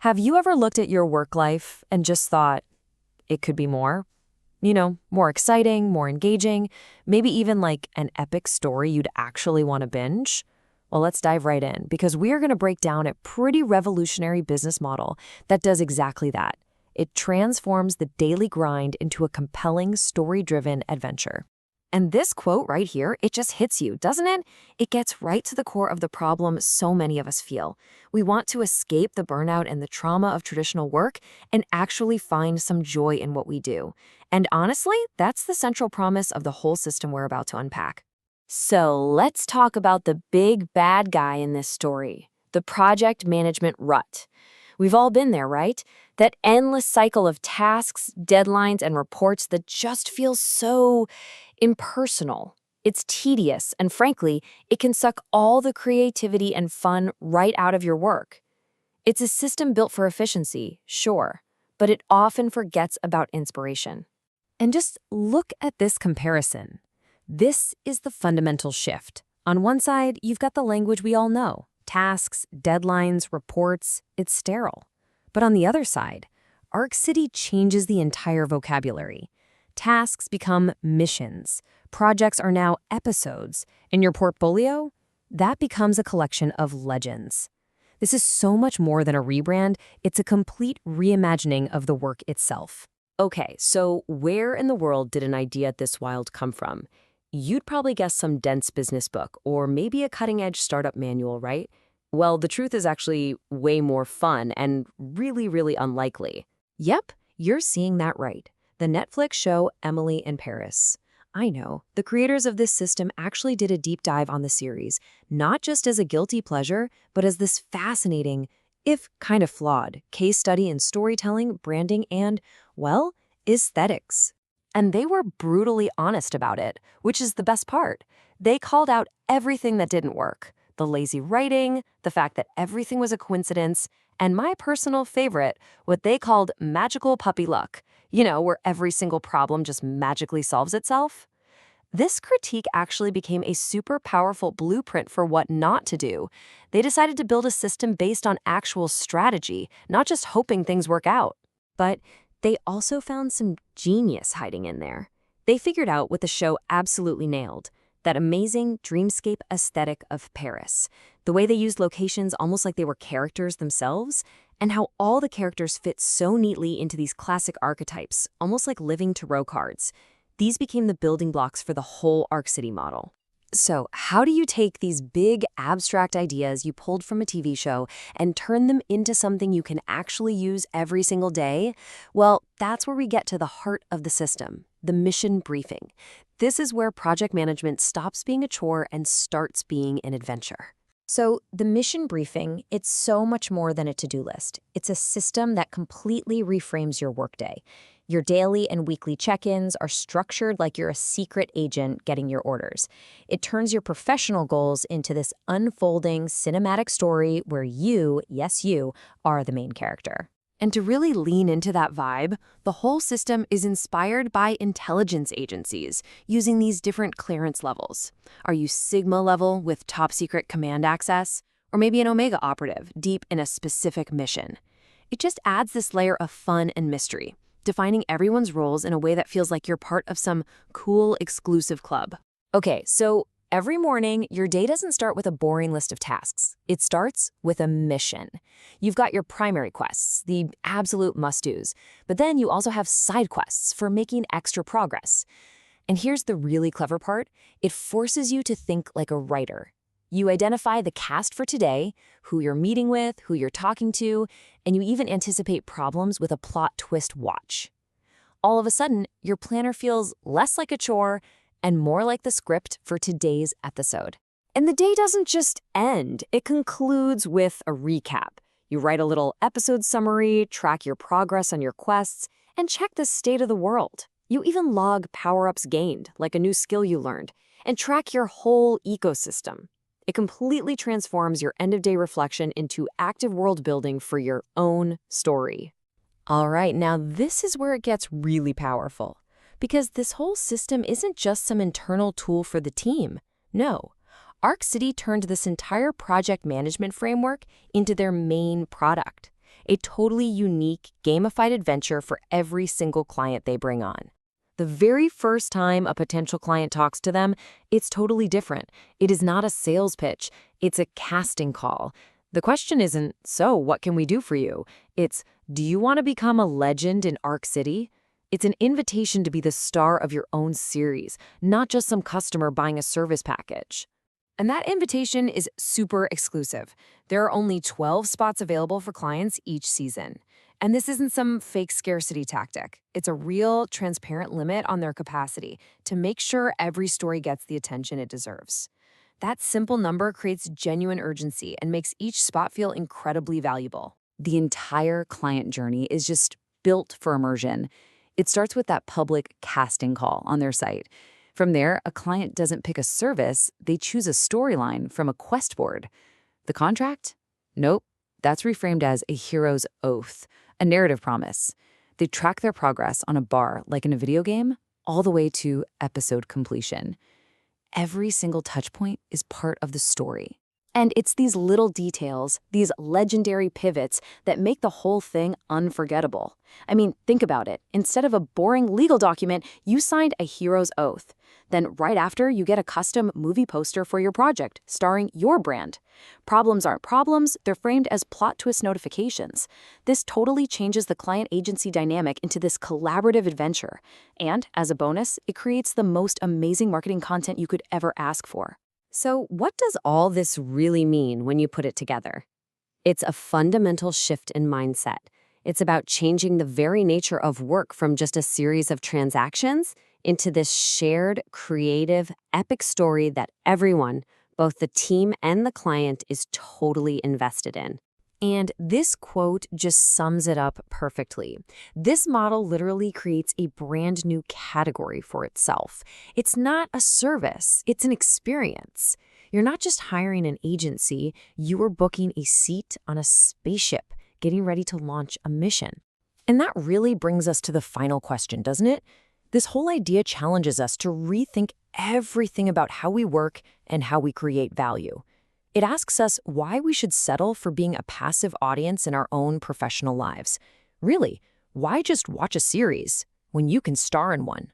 Have you ever looked at your work life and just thought, it could be more? More exciting, more engaging, maybe even like an epic story you'd actually want to binge? Well, let's dive right in because we are going to break down a pretty revolutionary business model that does exactly that. It transforms the daily grind into a compelling, story-driven adventure. And this quote right here, it just hits you, doesn't it? It gets right to the core of the problem so many of us feel. We want to escape the burnout and the trauma of traditional work and actually find some joy in what we do. And honestly, that's the central promise of the whole system we're about to unpack. So let's talk about the big bad guy in this story, the project management rut. We've all been there, right? That endless cycle of tasks, deadlines, and reports that just feels so impersonal. It's tedious, and frankly, it can suck all the creativity and fun right out of your work. It's a system built for efficiency, sure, but it often forgets about inspiration. And just look at this comparison. This is the fundamental shift. On one side, you've got the language we all know. Tasks, deadlines, reports, it's sterile. But on the other side, Arc City changes the entire vocabulary. Tasks become missions. Projects are now episodes. And your portfolio? That becomes a collection of legends. This is so much more than a rebrand. It's a complete reimagining of the work itself. Okay, so where in the world did an idea this wild come from? You'd probably guess some dense business book or maybe a cutting-edge startup manual, right? Well, the truth is actually way more fun and really, really unlikely. Yep, you're seeing that right. The Netflix show Emily in Paris. I know, the creators of this system actually did a deep dive on the series, not just as a guilty pleasure, but as this fascinating, if kind of flawed, case study in storytelling, branding, and, well, aesthetics. And they were brutally honest about it, which is the best part. They called out everything that didn't work. The lazy writing, the fact that everything was a coincidence, and my personal favorite, what they called magical puppy luck. Where every single problem just magically solves itself. This critique actually became a super powerful blueprint for what not to do. They decided to build a system based on actual strategy, not just hoping things work out. But they also found some genius hiding in there. They figured out what the show absolutely nailed, that amazing dreamscape aesthetic of Paris. The way they used locations almost like they were characters themselves, and how all the characters fit so neatly into these classic archetypes, almost like living tarot cards. These became the building blocks for the whole Arc City model. So how do you take these big, abstract ideas you pulled from a TV show and turn them into something you can actually use every single day? Well, that's where we get to the heart of the system, the mission briefing. This is where project management stops being a chore and starts being an adventure. So the mission briefing, it's so much more than a to-do list. It's a system that completely reframes your workday. Your daily and weekly check-ins are structured like you're a secret agent getting your orders. It turns your professional goals into this unfolding cinematic story where you, yes you, are the main character. And to really lean into that vibe, the whole system is inspired by intelligence agencies using these different clearance levels. Are you Sigma level with top secret command access? Or maybe an Omega operative deep in a specific mission? It just adds this layer of fun and mystery, defining everyone's roles in a way that feels like you're part of some cool, exclusive club. Okay, so every morning, your day doesn't start with a boring list of tasks. It starts with a mission. You've got your primary quests, the absolute must-dos, but then you also have side quests for making extra progress. And here's the really clever part. It forces you to think like a writer. You identify the cast for today, who you're meeting with, who you're talking to, and you even anticipate problems with a plot twist watch. All of a sudden, your planner feels less like a chore and more like the script for today's episode. And the day doesn't just end, it concludes with a recap. You write a little episode summary, track your progress on your quests, and check the state of the world. You even log power-ups gained, like a new skill you learned, and track your whole ecosystem. It completely transforms your end-of-day reflection into active world building for your own story. All right, now this is where it gets really powerful. Because this whole system isn't just some internal tool for the team. No, Arc City turned this entire project management framework into their main product. a totally unique, gamified adventure for every single client they bring on. The very first time a potential client talks to them, it's totally different. It is not a sales pitch, it's a casting call. The question isn't, so what can we do for you? It's, do you want to become a legend in Arc City? It's an invitation to be the star of your own series, not just some customer buying a service package. And that invitation is super exclusive. There are only 12 spots available for clients each season. And this isn't some fake scarcity tactic. It's a real, transparent limit on their capacity to make sure every story gets the attention it deserves. That simple number creates genuine urgency and makes each spot feel incredibly valuable. The entire client journey is just built for immersion. It starts with that public casting call on their site. From there, a client doesn't pick a service, they choose a storyline from a quest board. The contract? Nope. That's reframed as a hero's oath, a narrative promise. They track their progress on a bar, like in a video game, all the way to episode completion. Every single touch point is part of the story. And it's these little details, these legendary pivots, that make the whole thing unforgettable. I mean, think about it. Instead of a boring legal document, you signed a hero's oath. Then right after, you get a custom movie poster for your project, starring your brand. Problems aren't problems, they're framed as plot twist notifications. This totally changes the client-agency dynamic into this collaborative adventure. And, as a bonus, it creates the most amazing marketing content you could ever ask for. So what does all this really mean when you put it together? It's a fundamental shift in mindset. It's about changing the very nature of work from just a series of transactions into this shared, creative, epic story that everyone, both the team and the client, is totally invested in. And this quote just sums it up perfectly. This model literally creates a brand new category for itself. It's not a service, it's an experience. You're not just hiring an agency, you are booking a seat on a spaceship, getting ready to launch a mission. And that really brings us to the final question, doesn't it? This whole idea challenges us to rethink everything about how we work and how we create value. It asks us why we should settle for being a passive audience in our own professional lives. Really, why just watch a series when you can star in one?